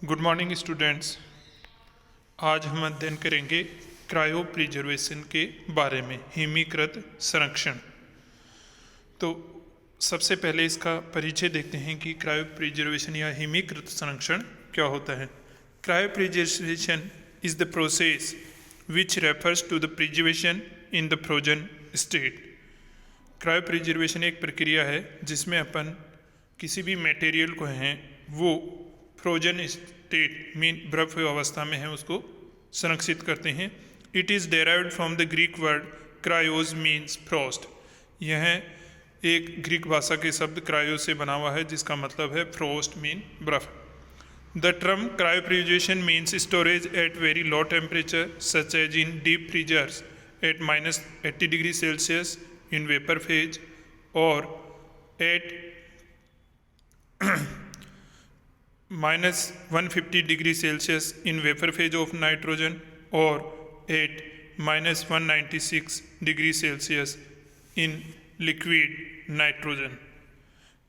Good morning students. आज हम अध्ययन करेंगे क्रायो प्रिजर्वेशन के बारे में, हिमीकृत संरक्षण। तो सबसे पहले इसका परिचय देखते हैं कि क्रायो प्रिजर्वेशन या हिमीकृत संरक्षण क्या होता है। Cryopreservation is the process which refers to the preservation in the frozen state. Cryopreservation एक प्रक्रिया है जिसमें अपन किसी भी मटेरियल को हैं वो फ्रोजन स्टेट मीन बर्फ अवस्था में है उसको संरक्षित करते हैं। It is derived from the Greek word kryos means frost. यह एक ग्रीक भाषा के शब्द क्रायो से बना हुआ है जिसका मतलब है फ्रोस्ट मीन बर्फ। The term cryopreservation means storage at very low temperature such as in deep freezers at -80 degree Celsius in vapour phase और at -150 degree Celsius in vapor phase of nitrogen or at -196 degree Celsius in liquid nitrogen.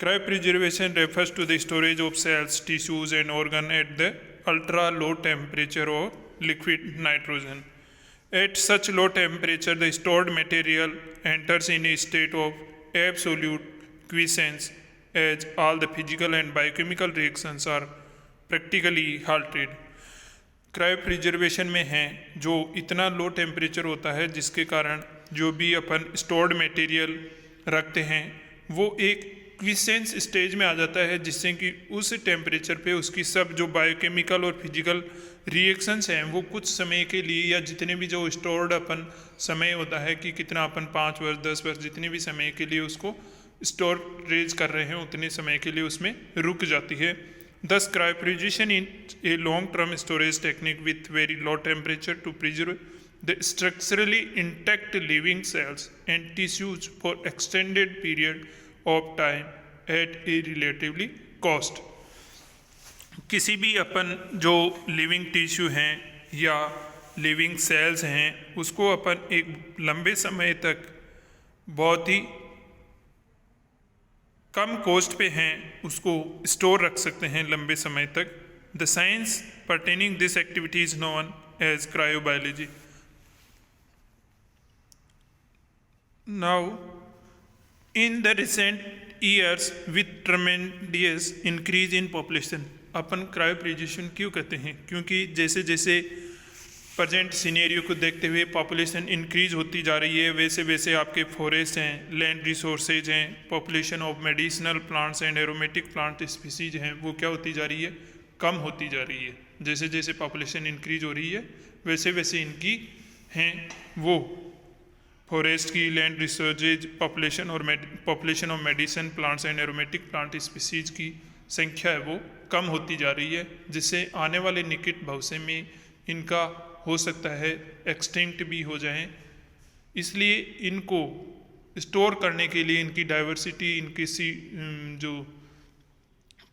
Cryopreservation refers to the storage of cells, tissues and organs at the ultra low temperature of liquid nitrogen. At such low temperature, the stored material enters in a state of absolute quiescence as all the physical and biochemical reactions are practically halted. Cryopreservation में है जो इतना low temperature होता है जिसके कारण जो भी अपन स्टोर्ड मटेरियल रखते हैं वो एक क्विसेंस स्टेज में आ जाता है, जिससे कि उस टेम्परेचर पे उसकी सब जो बायोकेमिकल और फिजिकल रिएक्शंस हैं वो कुछ समय के लिए या जितने भी जो स्टोर्ड अपन समय होता है कि कितना अपन 5 वर्ष 10 वर्ष जितने भी समय के लिए उसको स्टोरेज कर रहे हैं उतने समय के लिए उसमें रुक जाती है। Thus, cryopreservation is a long-term storage technique with very low temperature to preserve the structurally intact living cells and tissues for extended period of time at a relatively cost. किसी भी अपन जो लिविंग टिश्यू हैं या living cells हैं उसको अपन एक लंबे समय तक बहुत ही कम कॉस्ट पे हैं उसको स्टोर रख सकते हैं लंबे समय तक। The science pertaining this activity is known as cryobiology. Now in the recent years with tremendous increase in population, अपन क्रायोप्रिजर्वेशन क्यों कहते हैं? क्योंकि जैसे जैसे प्रेजेंट सिनेरियो को देखते हुए पॉपुलेशन इंक्रीज होती जा रही है वैसे वैसे आपके फॉरेस्ट हैं, लैंड रिसोर्सेज हैं, population of medicinal plants and aromatic plant species हैं वो क्या होती जा रही है? कम होती जा रही है। जैसे जैसे पॉपुलेशन इंक्रीज हो रही है वैसे वैसे इनकी हैं वो फॉरेस्ट की, लैंड रिसोर्सेज, पॉपुलेशन और population of medicine plants and aromatic plant species की संख्या है वो कम होती जा रही है, जिससे आने वाले निकट भविष्य में इनका हो सकता है एक्सटिंक्ट भी हो जाएं। इसलिए इनको स्टोर करने के लिए इनकी डाइवर्सिटी, इनके जो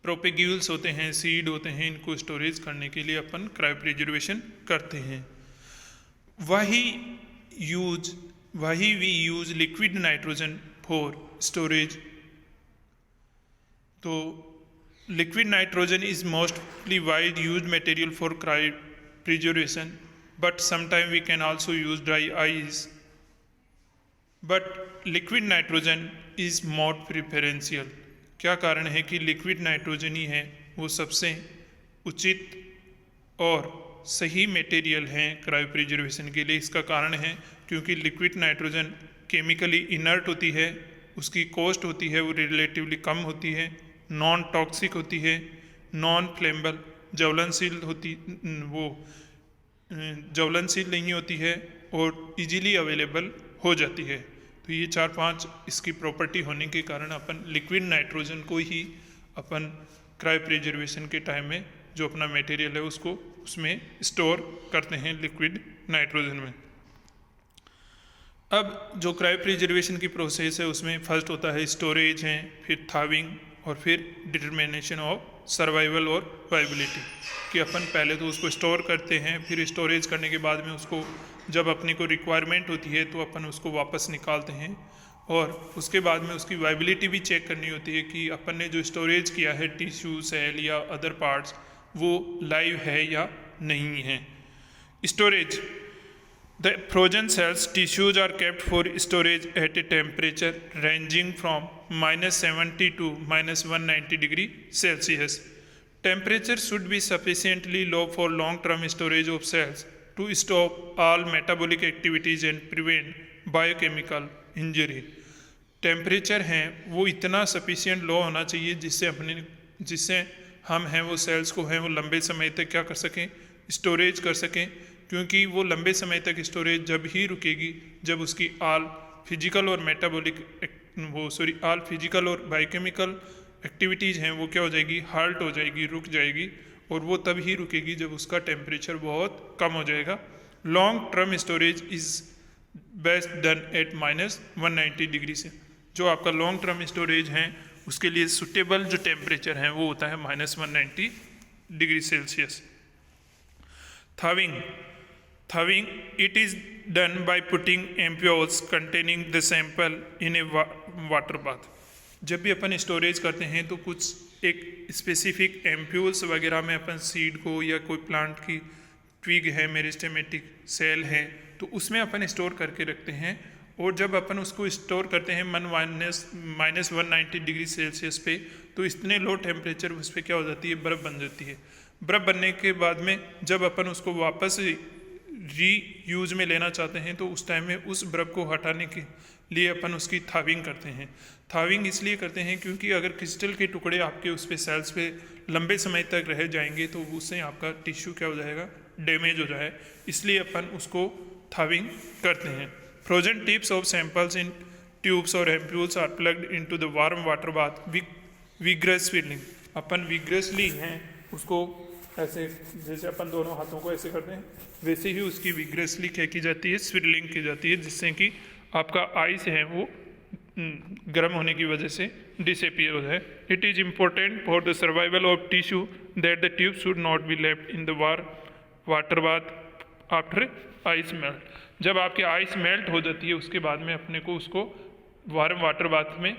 प्रोपेग्यूल्स होते हैं, सीड होते हैं, इनको स्टोरेज करने के लिए अपन क्रायोप्रिजर्वेशन करते हैं। वही we use liquid nitrogen for storage. तो liquid nitrogen is mostly wide use material for cryopreservation, but sometimes we can also use dry ice, but liquid nitrogen is more preferential। क्या कारण है कि लिक्विड नाइट्रोजन ही है वो सबसे उचित और सही मटेरियल हैं क्रायोप्रिजर्वेशन के लिए। इसका कारण है क्योंकि लिक्विड नाइट्रोजन केमिकली इनर्ट होती है, उसकी कॉस्ट होती है वो रिलेटिवली कम होती है, नॉन टॉक्सिक होती है, नॉन फ्लेमेबल ज्वलनशील नहीं होती है और इजीली अवेलेबल हो जाती है। तो ये 4-5 इसकी प्रॉपर्टी होने के कारण अपन लिक्विड नाइट्रोजन को ही अपन क्रायोप्रिजर्वेशन के टाइम में जो अपना मटेरियल है उसको उसमें स्टोर करते हैं लिक्विड नाइट्रोजन में। अब जो क्रायोप्रिजर्वेशन की प्रोसेस है उसमें फर्स्ट होता है स्टोरेज है, फिर थाविंग और फिर डिटर्मिनेशन ऑफ सर्वाइवल और वाइबिलिटी, कि अपन पहले तो उसको स्टोर करते हैं, फिर स्टोरेज करने के बाद में उसको जब अपने को रिक्वायरमेंट होती है तो अपन उसको वापस निकालते हैं और उसके बाद में उसकी वाइबिलिटी भी चेक करनी होती है कि अपन ने जो स्टोरेज किया है टिश्यू, सेल या अदर पार्ट्स वो लाइव है या नहीं है। Storage, the frozen cells tissues are kept for storage at a temperature ranging from -70 to -190 degree Celsius. Temperature should be sufficiently low for long-term storage of cells to stop all metabolic activities and prevent biochemical injury. Temperature हैं वो इतना sufficient लो होना चाहिए जिससे हम हैं वो sales को हैं वो लंबे समय तक क्या कर सकें, स्टोरेज कर सकें, क्योंकि वो लंबे समय तक स्टोरेज जब ही रुकेगी जब उसकी ऑल फिजिकल और बायोकेमिकल एक्टिविटीज़ हैं वो क्या हो जाएगी, हाल्ट हो जाएगी, रुक जाएगी, और वो तब ही रुकेगी जब उसका टेम्परेचर बहुत कम हो जाएगा। Long term storage is best done at -190 degree से। जो आपका लॉन्ग टर्म स्टोरेज हैं उसके लिए सुटेबल जो टेम्परेचर है वो होता है -190 degree Celsius. Thawing, it is done by putting ampoules containing the sample in a water bath. जब भी अपन स्टोरेज करते हैं तो कुछ एक स्पेसिफिक एम्प्यूल्स वगैरह में अपन सीड को या कोई प्लांट की ट्विग है, मेरिस्टेमेटिक सेल है, तो उसमें अपन स्टोर करके रखते हैं, और जब अपन उसको स्टोर करते हैं -190 डिग्री सेल्सियस पे, तो इतने लो टेम्परेचर उस पर क्या हो जाती है, बर्फ़ बन जाती है। बर्फ़ बनने के बाद में जब अपन उसको वापस रीयूज में लेना चाहते हैं तो उस टाइम में उस बर्फ़ को हटाने के लिए अपन उसकी थाविंग करते हैं। थाविंग इसलिए करते हैं क्योंकि अगर क्रिस्टल के टुकड़े आपके उस पे सेल्स पे लंबे समय तक रह जाएंगे तो उससे आपका टिश्यू क्या हो जाएगा, डैमेज हो जाए, इसलिए अपन उसको थाविंग करते हैं। Frozen tips of samples in tubes और ampoules are plugged into the warm water bath vigorous swirling. अपन विग्रसली हैं उसको ऐसे, जैसे अपन दोनों हाथों को ऐसे करते हैं वैसे ही उसकी विग्रसली क्या की जाती है, स्विलिंग की जाती है, जिससे कि आपका आइस है वो गर्म होने की वजह से डिसअपियर हो जाए। It is important for the survival of tissue that the tube should not be left in the water bath after ice melt. जब आपकी आइस मेल्ट हो जाती है उसके बाद में अपने को उसको वार्म वाटर बाथ में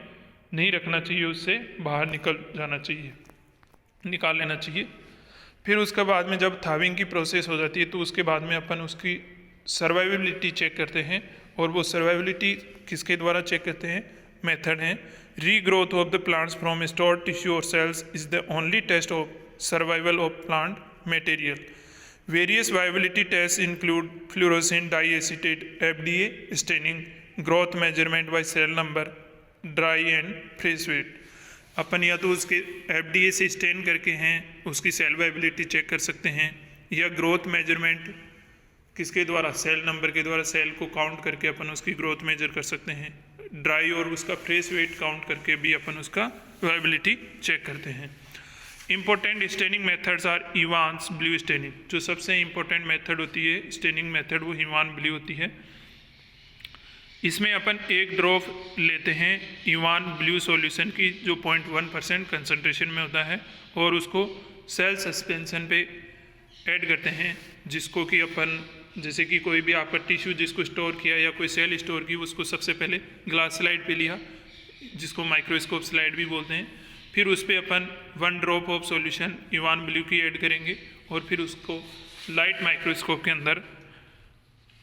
नहीं रखना चाहिए, उससे बाहर निकाल लेना चाहिए। फिर उसके बाद में जब थाविंग की प्रोसेस हो जाती है तो उसके बाद में अपन उसकी सर्वाइवेबिलिटी चेक करते हैं, और वो सर्वाइवेबिलिटी किसके द्वारा चेक करते हैं, मेथड है regrowth of the plants from stored tissue और cells is the only test of survival of plant material. Various viability test include fluorescent diacetate, FDA staining, growth measurement by cell number, dry and fresh weight. अपन या तो उसके FDA से stand करके हैं उसकी cell viability check कर सकते हैं, या ग्रोथ मेजरमेंट किसके द्वारा, सेल नंबर के द्वारा सेल को काउंट करके अपन उसकी ग्रोथ मेजर कर सकते हैं। ड्राई और उसका फ्रेश वेट काउंट करके भी अपन उसका वायबिलिटी चेक करते हैं। Important staining methods are Evans blue staining. जो सबसे इंपॉर्टेंट मेथड होती है स्टेनिंग मेथड वो इवान ब्लू होती है। इसमें अपन एक ड्रॉप लेते हैं इवान ब्लू सॉल्यूशन की जो 0.1% कंसनट्रेशन में होता है, और उसको सेल सस्पेंशन पे ऐड करते हैं, जिसको कि अपन जैसे कि कोई भी आपका टिश्यू जिसको स्टोर किया या कोई सेल स्टोर की उसको सबसे पहले ग्लास स्लाइड पे लिया, जिसको माइक्रोस्कोप स्लाइड भी बोलते हैं। फिर उस पर अपन 1 drop of solution Ivan blue की ऐड करेंगे, और फिर उसको लाइट माइक्रोस्कोप के अंदर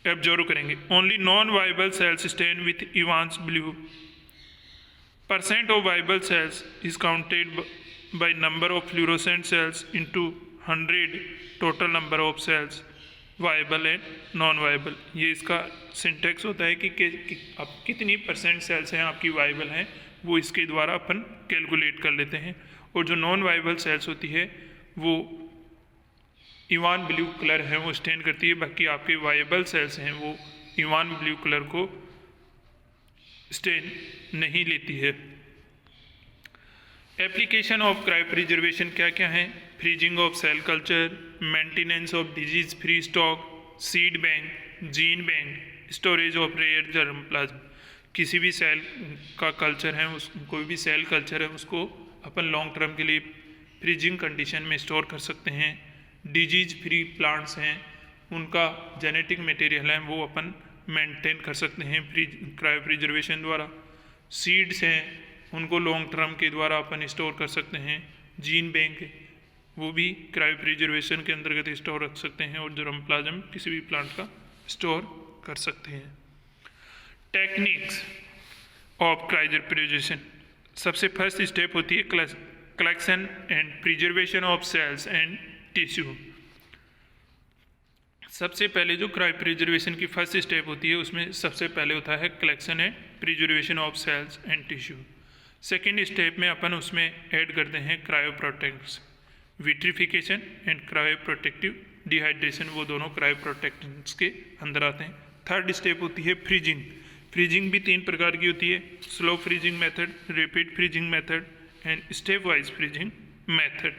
एब्जॉर्व करेंगे। Only non viable cells stain with Evans blue. Percent of viable cells is counted by number of fluorescent cells into 100 total number of cells viable and non viable. ये इसका syntax होता है कि अब कितनी % सेल्स हैं आपकी वाइबल हैं, वो इसके द्वारा अपन कैलकुलेट कर लेते हैं। और जो नॉन वाइबल सेल्स होती है वो इवान ब्लू कलर है वो स्टेन करती है, बाकी आपके वाइबल सेल्स हैं वो इवान ब्लू कलर को स्टेन नहीं लेती है। एप्लीकेशन ऑफ क्रायोप्रिजर्वेशन क्या क्या है? Freezing of cell culture, maintenance of disease free stock, seed bank, gene bank, storage of rare germplasm. किसी भी सेल का कल्चर है कोई भी सेल कल्चर है उसको अपन लॉन्ग टर्म के लिए फ्रीजिंग कंडीशन में स्टोर कर सकते हैं। डिजीज फ्री प्लांट्स हैं उनका जेनेटिक मटेरियल है वो अपन मेंटेन कर सकते हैं क्रायोप्रिजर्वेशन द्वारा। सीड्स हैं उनको लॉन्ग टर्म के द्वारा अपन स्टोर कर सकते हैं। जीन बैंक वो भी क्रायो प्रिजर्वेशन के अंतर्गत स्टोर रख सकते हैं और जर्मोप्लाज्म किसी भी प्लांट का स्टोर कर सकते हैं। टेक्निक्स ऑफ क्रायो प्रिजर्वेशन, सबसे फर्स्ट स्टेप होती है collection and preservation of cells and tissue. सबसे पहले जो क्रायो प्रिजर्वेशन की फर्स्ट स्टेप होती है उसमें सबसे पहले होता है collection and preservation of cells and tissue. Second step में अपन उसमें ऐड करते हैं cryoprotectants, vitrification and cryoprotective dehydration, वो दोनों क्रायो प्रोटेक्टेंट्स के अंदर आते हैं। थर्ड स्टेप होती है फ्रीजिंग। फ्रीजिंग भी 3 प्रकार की होती है, slow freezing method, rapid freezing method and step wise freezing method.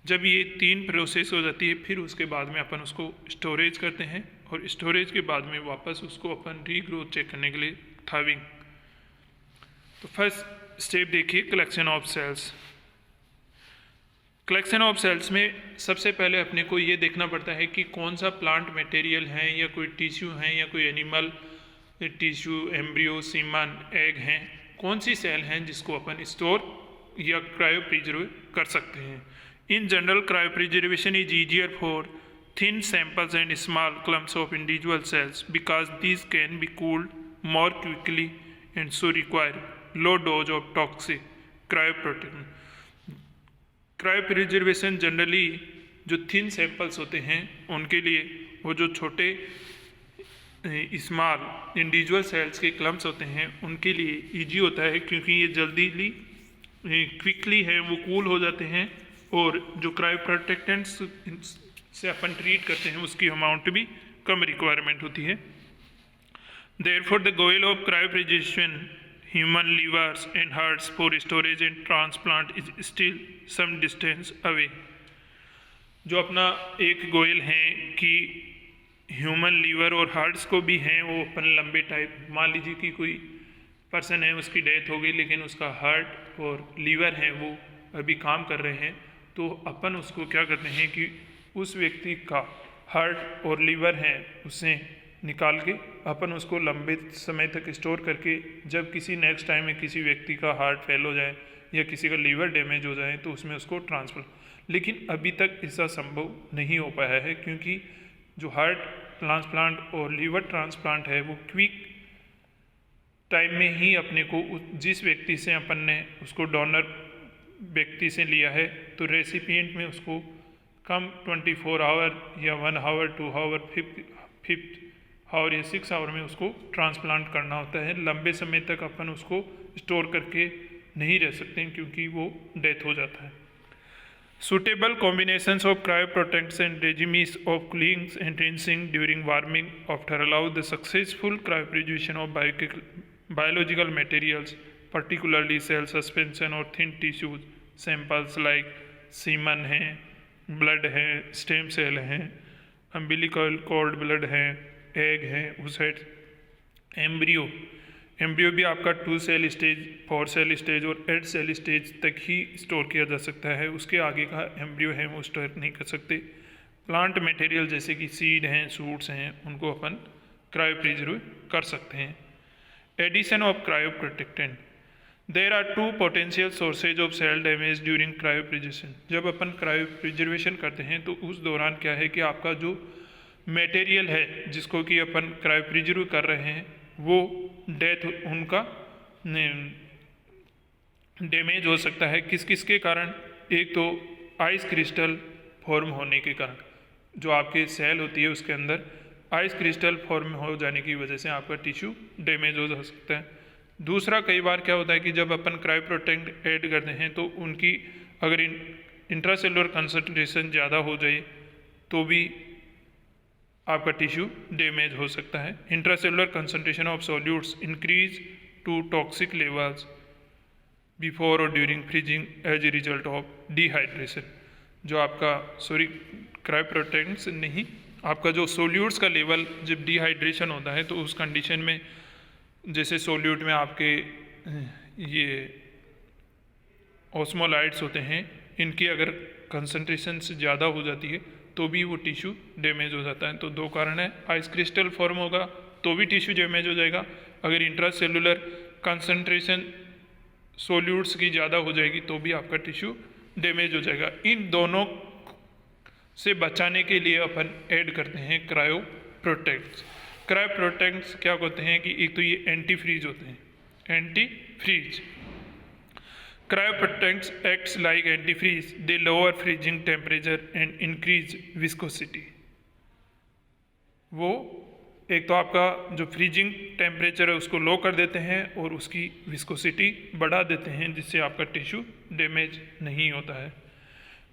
जब ये 3 प्रोसेस हो जाती है फिर उसके बाद में अपन उसको स्टोरेज करते हैं और स्टोरेज के बाद में वापस उसको अपन रीग्रोथ चेक करने के लिए थाविंग। तो फर्स्ट स्टेप देखिए collection of cells. Collection of cells में सबसे पहले अपने को ये देखना पड़ता है कि कौन सा प्लांट मटेरियल है या कोई टिश्यू है या कोई animal tissue, embryo, semen, egg हैं, कौन सी सेल हैं जिसको अपन स्टोर या क्रायो प्रिजर्व कर सकते हैं। In general, cryopreservation is easier for thin samples and small clumps of individual cells because these can be cooled more quickly and so require low dose of toxic cryoprotection. Cryopreservation generally जो thin samples होते हैं उनके लिए, वो जो छोटे small individual cells के clumps होते हैं उनके लिए ईजी होता है क्योंकि ये जल्दी क्विकली है, वो कूल हो जाते हैं और जो क्रायो प्रोटेक्टेंट्स से अपन ट्रीट करते हैं उसकी अमाउंट भी कम रिक्वायरमेंट होती है। Therefore the goal of cryopreservation human livers and hearts for storage and transplant is still some distance away. जो अपना एक गोल है कि ह्यूमन लीवर और हार्ट्स को भी हैं, वो अपन लंबे टाइप, मान लीजिए कि कोई पर्सन है उसकी डेथ हो गई लेकिन उसका हार्ट और लीवर है वो अभी काम कर रहे हैं, तो अपन उसको क्या करते हैं कि उस व्यक्ति का हार्ट और लीवर हैं उसे निकाल के अपन उसको लंबे समय तक स्टोर करके जब किसी नेक्स्ट टाइम में किसी व्यक्ति का हार्ट फेल हो जाए या किसी का लीवर डैमेज हो जाए तो उसमें उसको ट्रांसफर। लेकिन अभी तक ऐसा संभव नहीं हो पाया है क्योंकि जो हार्ट ट्रांसप्लांट और लीवर ट्रांसप्लांट है वो क्विक टाइम में ही अपने को जिस व्यक्ति से अपन ने उसको डोनर व्यक्ति से लिया है तो रेसिपिएंट में उसको कम 24 आवर या 1 आवर, 2 आवर, 5 आवर या 6 आवर में उसको ट्रांसप्लांट करना होता है। लंबे समय तक अपन उसको स्टोर करके नहीं रह सकते क्योंकि वो डेथ हो जाता है। Suitable combinations of cryoprotects and regimes of cooling and rinsing during warming after allow the successful cryopreservation of biological materials particularly cell suspension और thin tissues samples like semen हैं, blood हैं, stem cell हैं, umbilical cord blood हैं, egg हैं, उस side embryo भी आपका 2 cell stage, 4 cell stage और 8 सेल स्टेज तक ही स्टोर किया जा सकता है। उसके आगे का एम्ब्रियो है वो स्टोर नहीं कर सकते। प्लांट मटेरियल जैसे कि सीड हैं, सूट्स हैं, उनको अपन क्रायो प्रिजर्व कर सकते हैं। Addition of cryoprotectant, there are 2 potential sources of cell damage during cryopreservation. जब अपन क्रायो प्रिजर्वेशन करते हैं तो उस दौरान क्या है कि आपका जो मटेरियल है जिसको कि अपन क्रायो प्रिजर्व कर रहे हैं वो डेथ उनका डैमेज हो सकता है। किस किस के कारण? एक तो आइस क्रिस्टल फॉर्म होने के कारण, जो आपके सेल होती है उसके अंदर आइस क्रिस्टल फॉर्म हो जाने की वजह से आपका टिश्यू डैमेज हो सकता है। दूसरा, कई बार क्या होता है कि जब अपन क्रायो प्रोटेक्ट ऐड करते हैं तो उनकी अगर इंट्रासेलुलर कंसंट्रेशन ज़्यादा हो जाए तो भी आपका टिश्यू डैमेज हो सकता है। Intracellular concentration of solutes increase to toxic levels before और during freezing as a result of dehydration. जो आपका क्रायो प्रोटेक्ट्स नहीं, आपका जो सोल्यूट्स का लेवल जब डिहाइड्रेशन होता है तो उस कंडीशन में, जैसे सोल्यूट में आपके ये ऑस्मोलाइट्स होते हैं, इनकी अगर कंसंट्रेशन से ज़्यादा हो जाती है तो भी वो टिश्यू डैमेज हो जाता है। तो 2 कारण है, आइस क्रिस्टल फॉर्म होगा तो भी टिश्यू डैमेज हो जाएगा, अगर इंट्रासेलुलर कंसंट्रेशन सोल्यूट्स की ज़्यादा हो जाएगी तो भी आपका टिश्यू डैमेज हो जाएगा। इन दोनों से बचाने के लिए अपन ऐड करते हैं क्रायो प्रोटेक्ट्स। क्रायो प्रोटेक्ट्स क्या होते हैं कि एक तो ये एंटी फ्रीज होते हैं, antifreeze. Cryoprotectants acts like antifreeze, they lower freezing temperature and increase viscosity. वो एक तो आपका जो फ्रीजिंग टेम्परेचर है उसको लो कर देते हैं और उसकी विस्कोसिटी बढ़ा देते हैं, जिससे आपका टिश्यू डैमेज नहीं होता है।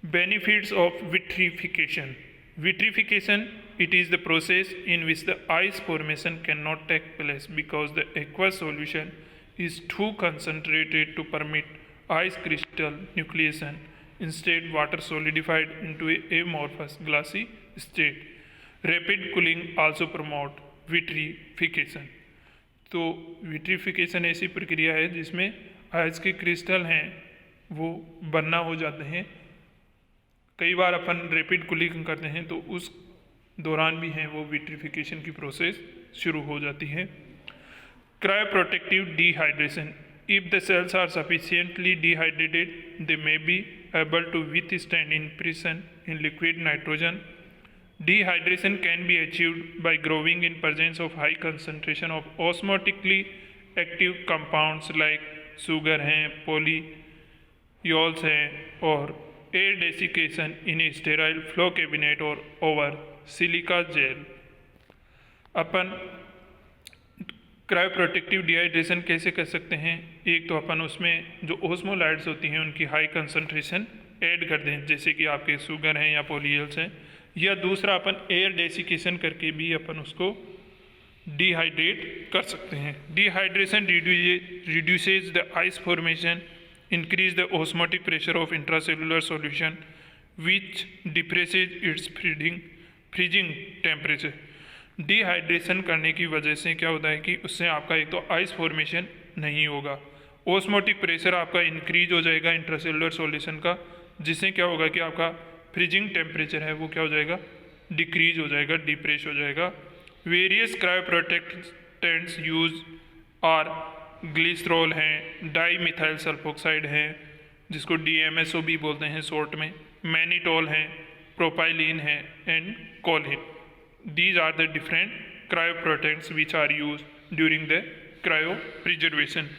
Benefits of vitrification. Vitrification, it is the process in which the ice formation cannot take place because the aqueous solution is too concentrated to permit ice crystal nucleation. Instead, water solidified into a amorphous glassy state. Rapid cooling also promote vitrification. तो vitrification ऐसी प्रक्रिया है जिसमें ice के crystal हैं वो बनना हो जाते हैं। कई बार अपन रैपिड कूलिंग करते हैं तो उस दौरान भी हैं वो विट्रीफिकेशन की प्रोसेस शुरू हो जाती है। Cryoprotective dehydration. If the cells are sufficiently dehydrated they may be able to withstand impression in liquid nitrogen. Dehydration can be achieved by growing in presence of high concentration of osmotically active compounds like sugar हैं, polyols हैं, और air desiccation in a sterile flow cabinet or over silica gel। अपन cryoprotective dehydration कैसे कर सकते हैं? एक तो अपन उसमें जो ओस्मोलाइट्स होती हैं उनकी हाई कंसंट्रेशन ऐड कर दें, जैसे कि आपके शुगर हैं या पोलियल्स हैं, या दूसरा अपन एयर डेसिकेशन करके भी अपन उसको डिहाइड्रेट कर सकते हैं। Dehydration reduces the ice formation, increase the osmotic pressure of intracellular solution which depresses its freezing temperature. Dehydration करने की वजह से क्या होता है कि उससे आपका एक तो आइस फॉर्मेशन नहीं होगा, ऑस्मोटिक प्रेशर आपका इंक्रीज हो जाएगा इंट्रासेलुलर सॉल्यूशन का, जिससे क्या होगा कि आपका फ्रीजिंग टेम्परेचर है वो क्या हो जाएगा, डिक्रीज हो जाएगा, डिप्रेस हो जाएगा। वेरियस क्रायोप्रोटेक्टेंट्स यूज आर ग्लिसरॉल हैं, डाईमिथाइल सल्फोक्साइड हैं जिसको DMSO भी बोलते हैं शॉर्ट में, मैनिटोल हैं, प्रोपाइलिन है and choline. These are the different cryoprotectants which are use during the cryo preservation,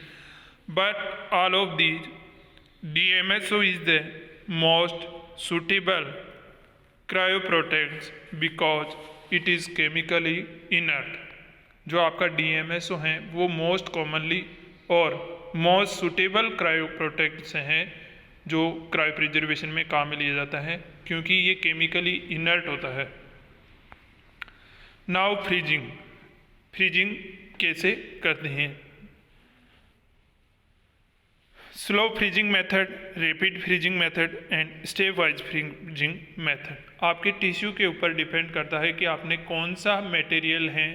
but all of these DMSO is the most suitable cryoprotects because it is chemically inert। जो आपका DMSO हैं वो most commonly और most suitable क्रायोप्रोटेक्ट्स हैं जो cryo preservation में काम में लिया जाता है, क्योंकि ये केमिकली इनर्ट होता है। नाउ फ्रीजिंग कैसे करते हैं? Slow freezing method, rapid freezing method and step wise freezing method. आपके टिश्यू के ऊपर डिपेंड करता है कि आपने कौन सा मटेरियल है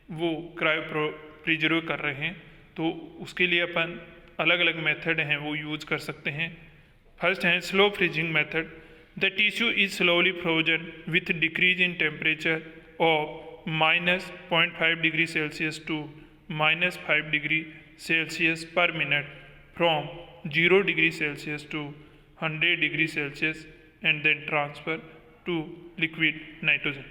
वो क्रायो प्रिजर्व कर रहे हैं, तो उसके लिए अपन अलग अलग मेथड हैं वो यूज कर सकते हैं। फर्स्ट है slow freezing method. The tissue is slowly frozen with decrease in temperature of -0.5 degree Celsius to -5 degree Celsius per minute from 0 degree Celsius to 100 degree Celsius and then transfer to liquid nitrogen।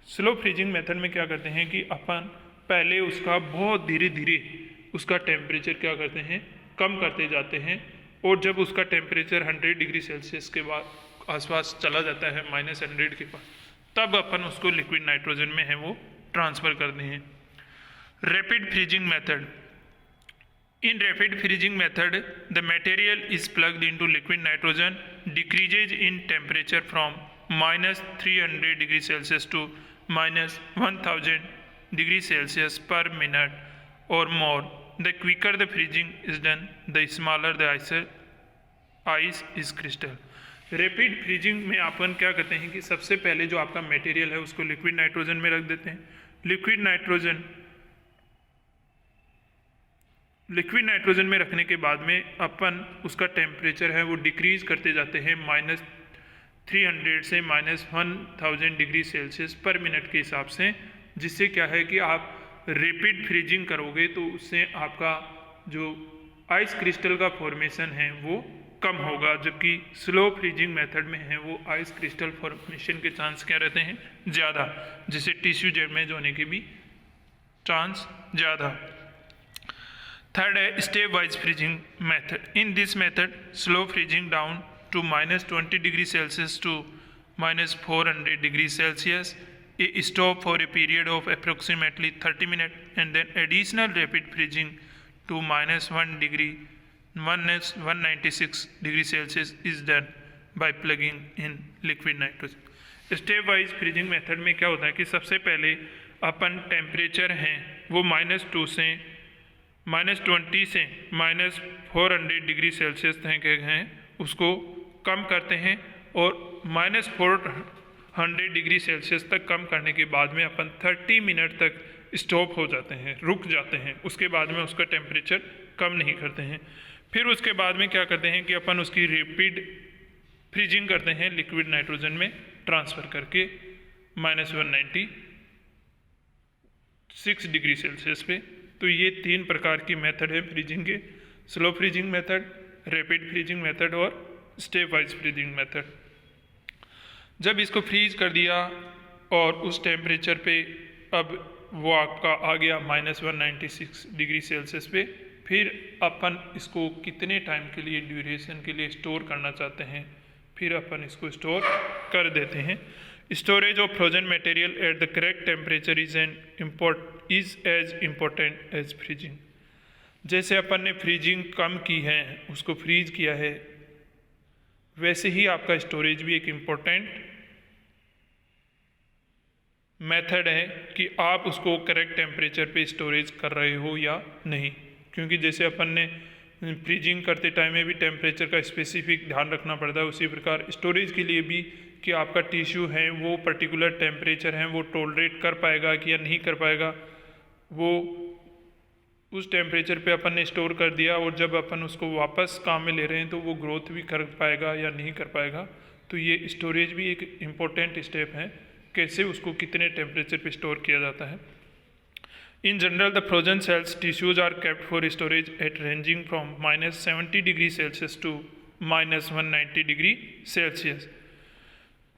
Slow freezing method में क्या करते हैं कि अपन पहले उसका बहुत धीरे धीरे उसका टेम्परेचर क्या करते हैं, कम करते जाते हैं, और जब उसका टेम्परेचर 100 डिग्री सेल्सियस के बाद आसपास चला जाता है -100 के पास, तब अपन उसको लिक्विड नाइट्रोजन में है वो ट्रांसफ़र करते हैं। Rapid freezing method. In rapid freezing method, the material is plugged into liquid nitrogen, decreases in temperature from -300 degree Celsius to -1000 degree Celsius per minute or more। The quicker the freezing is done, the smaller the ice is crystal। Rapid freezing में अपन क्या करते हैं कि सबसे पहले जो आपका material है उसको लिक्विड नाइट्रोजन में रख देते हैं। लिक्विड नाइट्रोजन में रखने के बाद में अपन उसका टेम्परेचर है वो डिक्रीज करते जाते हैं -300 से -1000 डिग्री सेल्सियस पर मिनट के हिसाब से, जिससे क्या है कि आप रैपिड फ्रीजिंग करोगे तो उससे आपका जो आइस क्रिस्टल का फॉर्मेशन है वो कम होगा, जबकि स्लो फ्रीजिंग मेथड में है वो आइस क्रिस्टल फॉर्मेशन के चांस क्या रहते हैं, ज़्यादा, जिससे टिश्यू डैमेज होने के भी चांस ज़्यादा। थर्ड है stepwise freezing method. In this method slow freezing down to -20 degree Celsius to -400 degree Celsius, a stop for a period of approximately 30 minutes, and then additional rapid freezing to -196 degree Celsius is done by plugging in liquid nitrogen। Step wise freezing method में क्या होता है कि सबसे पहले अपन temperature हैं वो -20 से -400 डिग्री सेल्सियस तक हैं उसको कम करते हैं, और -400 डिग्री सेल्सियस तक कम करने के बाद में अपन 30 मिनट तक स्टॉप हो जाते हैं, रुक जाते हैं, उसके बाद में उसका टेम्परेचर कम नहीं करते हैं। फिर उसके बाद में क्या करते हैं कि अपन उसकी रैपिड फ्रीजिंग करते हैं लिक्विड नाइट्रोजन में ट्रांसफ़र करके -196 डिग्री सेल्सियस पे। तो ये 3 प्रकार की मेथड है फ्रीजिंग के, slow freezing method, rapid freezing method और स्टेप वाइज फ्रीजिंग मेथड। जब इसको फ्रीज कर दिया और उस टेम्परेचर पे अब वो आपका आ गया -196 डिग्री सेल्सियस पे, फिर अपन इसको कितने टाइम के लिए, ड्यूरेशन के लिए स्टोर करना चाहते हैं, फिर अपन इसको स्टोर कर देते हैं। Storage of frozen material at the correct temperature is as important as freezing. जैसे अपन ने फ्रीजिंग कम की है, उसको फ्रीज किया है, वैसे ही आपका स्टोरेज भी एक इम्पोर्टेंट मेथड है कि आप उसको करेक्ट टेम्परेचर पे स्टोरेज कर रहे हो या नहीं। क्योंकि जैसे अपन ने फ्रीजिंग करते टाइम में भी टेम्परेचर का स्पेसिफिक ध्यान रखना पड़ता है, उसी प्रकार स्टोरेज के लिए भी कि आपका टिश्यू है वो पर्टिकुलर टेम्परेचर है वो टॉलरेट कर पाएगा कि या नहीं कर पाएगा। वो उस टेम्परेचर पे अपन ने स्टोर कर दिया और जब अपन उसको वापस काम में ले रहे हैं तो वो ग्रोथ भी कर पाएगा या नहीं कर पाएगा। तो ये स्टोरेज भी एक इम्पोर्टेंट स्टेप है, कैसे उसको कितने टेम्परेचर पे स्टोर किया जाता है। In general the frozen cells tissues are kept for storage at ranging from -70 degree Celsius to -190 degree Celsius.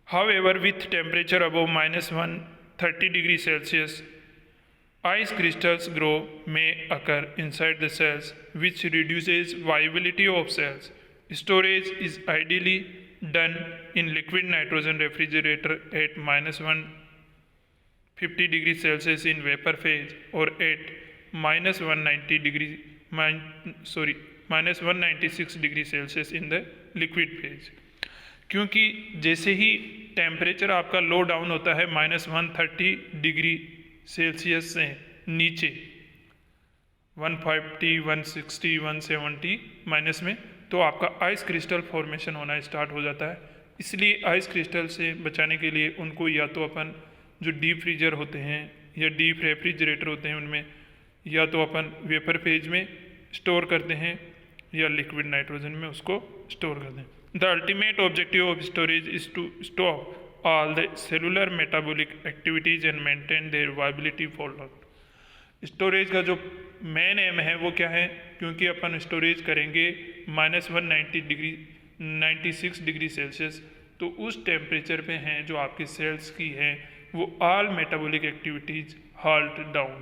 However with temperature above -130 degree Celsius ice crystals grow may occur inside the cells, which reduces viability of cells. Storage is ideally done in liquid nitrogen refrigerator at -150 degree Celsius in vapor phase or at -196 degree Celsius in the liquid phase। क्योंकि जैसे ही temperature आपका लो down होता है -130 degree Celsius से नीचे 150, 160, 170 minus में, तो आपका आइस क्रिस्टल फॉर्मेशन होना स्टार्ट हो जाता है। इसलिए आइस क्रिस्टल से बचाने के लिए उनको या तो अपन जो डीप फ्रीजर होते हैं या डीप रेफ्रिजरेटर होते हैं उनमें या तो अपन वेपर फेज में स्टोर करते हैं या लिक्विड नाइट्रोजन में उसको स्टोर करते हैं। The ultimate objective of storage is to stop all the cellular metabolic activities and maintain their viability for long। Storage का जो मेन एम है वो क्या है, क्योंकि अपन स्टोरेज करेंगे -196 डिग्री सेल्सियस, तो उस टेम्परेचर पे हैं जो आपके सेल्स की हैं वो all metabolic activities halt down,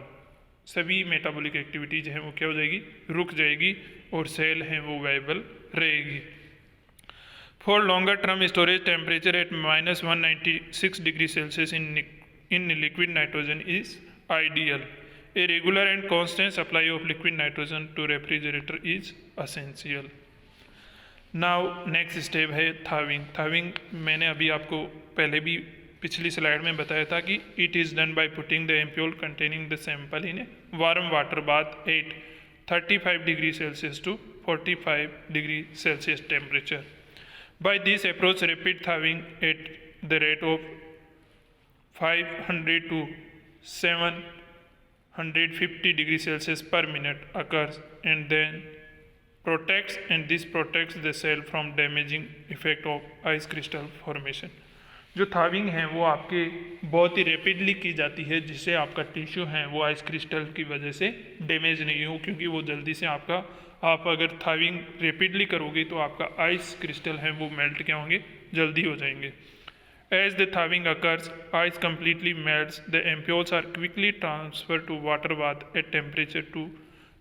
सभी मेटाबॉलिक एक्टिविटीज़ हैं वो क्या हो जाएगी, रुक जाएगी और सेल हैं वो वाइबल रहेगी। For longer term storage, temperature at -196 degree Celsius in liquid nitrogen is ideal. A regular and constant supply of liquid nitrogen to refrigerator is essential. Now next step है thawing। thawing मैंने अभी आपको पहले भी पिछली slide में बताया था कि it is done by putting the ampule containing the sample in a warm water bath at 35 degree Celsius to 45 degree Celsius temperature। By this approach, rapid thawing at the rate of 500 to 750 degree Celsius per minute occurs and then this protects the cell from damaging effect of ice crystal formation। जो थाविंग है वो आपके बहुत ही rapidly की जाती है जिससे आपका टिश्यू है वो आइस क्रिस्टल की वजह से डैमेज नहीं हो, क्योंकि वो जल्दी से आपका आप अगर थाविंग रेपिडली करोगे तो आपका आइस क्रिस्टल है वो मेल्ट क्या होंगे, जल्दी हो जाएंगे। As the thawing occurs, ice completely melts. The ampoules are quickly transferred to water bath at temperature to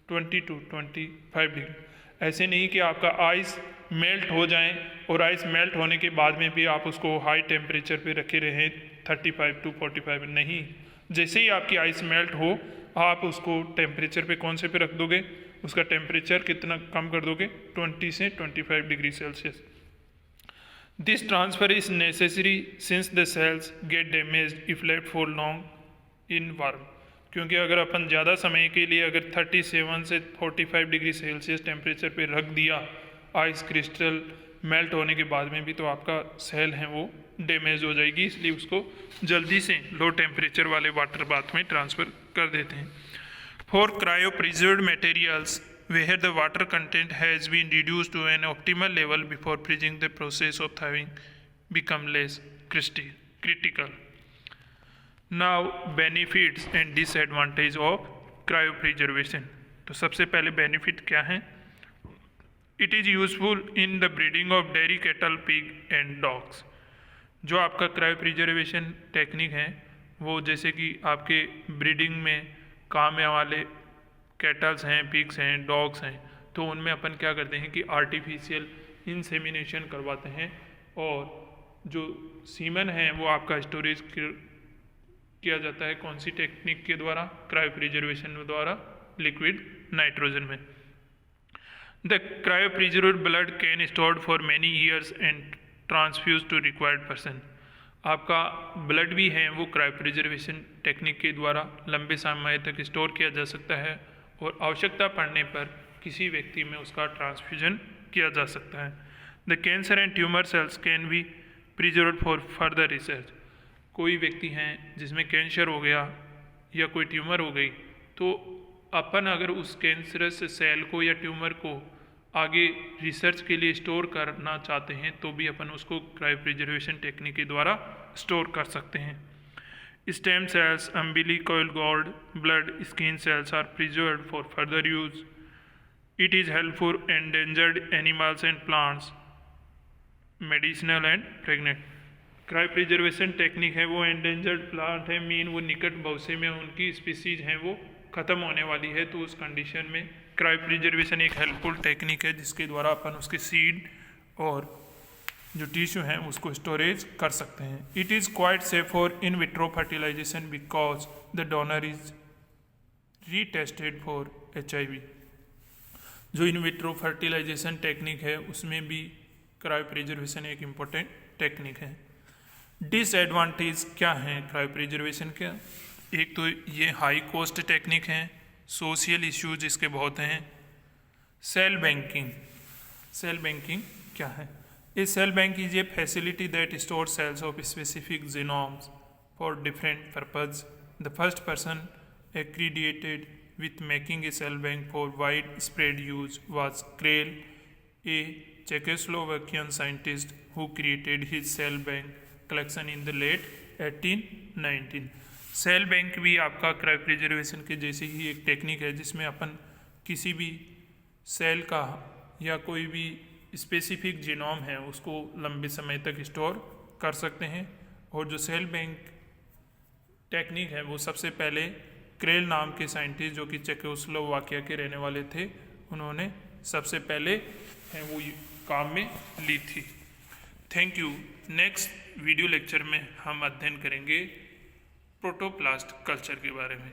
20 to 25 degree. ऐसे नहीं कि आपका आइस मेल्ट हो जाए और आइस मेल्ट होने के बाद में भी आप उसको हाई टेम्परेचर पे रखे रहें 35 टू 45, नहीं। जैसे ही आपकी आइस मेल्ट हो आप उसको टेम्परेचर पे कौन से पे रख दोगे, उसका टेम्परेचर कितना कम कर दोगे, 20 से 25 degree Celsius. This transfer is necessary since the cells get damaged if left for long in warm। क्योंकि अगर अपन ज़्यादा समय के लिए अगर 37 से 45 डिग्री सेल्सियस टेम्परेचर पे रख दिया आइस क्रिस्टल मेल्ट होने के बाद में भी, तो आपका सेल है वो डैमेज हो जाएगी, इसलिए उसको जल्दी से लो टेम्परेचर वाले वाटर बाथ में ट्रांसफ़र कर देते हैं। For cryo preserved materials where the water content has been reduced to an optimal level before freezing, the process of thawing become less critical। Now benefits and disadvantage of cryopreservation। तो सबसे पहले benefit क्या है, it is useful in the breeding of dairy cattle, pig and dogs. जो आपका cryopreservation technique है वो जैसे कि आपके ब्रीडिंग में काम में वाले कैटल्स हैं, पिग्स हैं, डॉग्स हैं, तो उनमें अपन क्या करते हैं कि आर्टिफिशियल इंसेमिनेशन करवाते हैं और जो सीमन है वो आपका स्टोरेज किया जाता है कौन सी टेक्निक के द्वारा, क्रायोप्रिजर्वेशन द्वारा, लिक्विड नाइट्रोजन में। The cryopreserved blood can stored for many years and transfuse to required person. आपका ब्लड भी है वो क्रायोप्रिजर्वेशन टेक्निक के द्वारा लंबे समय तक स्टोर किया जा सकता है और आवश्यकता पड़ने पर किसी व्यक्ति में उसका ट्रांसफ्यूजन किया जा सकता है। The cancer and tumour cells can be preserved for further research. कोई व्यक्ति हैं जिसमें कैंसर हो गया या कोई ट्यूमर हो गई, तो अपन अगर उस कैंसरस सेल को या ट्यूमर को आगे रिसर्च के लिए स्टोर करना चाहते हैं तो भी अपन उसको क्रायोप्रिजर्वेशन टेक्निक के द्वारा स्टोर कर सकते हैं। Stem cells, umbilical cord, blood, skin cells are preserved for further use. It is helpful for endangered animals and plants, medicinal and pregnant। Cryopreservation technique है वो एंडेंजर्ड प्लांट है, मीन वो निकट भविष्य में उनकी स्पीसीज हैं वो ख़त्म होने वाली है, तो उस कंडीशन में क्रायोप्रिजर्वेशन एक हेल्पफुल टेक्निक है जिसके द्वारा अपन उसके सीड और जो टिश्यू हैं उसको स्टोरेज कर सकते हैं। It is quite safe for in vitro fertilisation because the donor is retested for HIV। जो इन विट्रो फर्टिलाइजेशन टेक्निक है उसमें भी क्रायोप्रिजर्वेशन एक इम्पोर्टेंट टेक्निक है। डिसएडवांटेज क्या है क्रायोप्रिजर्वेशन के, एक तो ये हाई कॉस्ट टेक्निक है, सोशल इश्यूज इसके बहुत हैं। सेल बैंकिंग, सेल बैंकिंग क्या है, A cell bank is a facility that stores cells of specific genomes for different purposes. The first person accredited with making a cell bank for widespread use was Krell, a Czechoslovakian scientist who created his cell bank collection in the late 1819। Cell bank भी आपका cryopreservation के जैसे ही एक technique है जिसमें अपन किसी भी cell का या कोई भी स्पेसिफिक जीनोम है उसको लंबे समय तक स्टोर कर सकते हैं। और जो सेल बैंक टेक्निक है वो सबसे पहले क्रेल नाम के साइंटिस्ट जो कि चेकोस्लोवाकिया के रहने वाले थे, उन्होंने सबसे पहले है वो काम में ली थी। Thank you. Next video lecture में हम अध्ययन करेंगे प्रोटोप्लास्ट कल्चर के बारे में।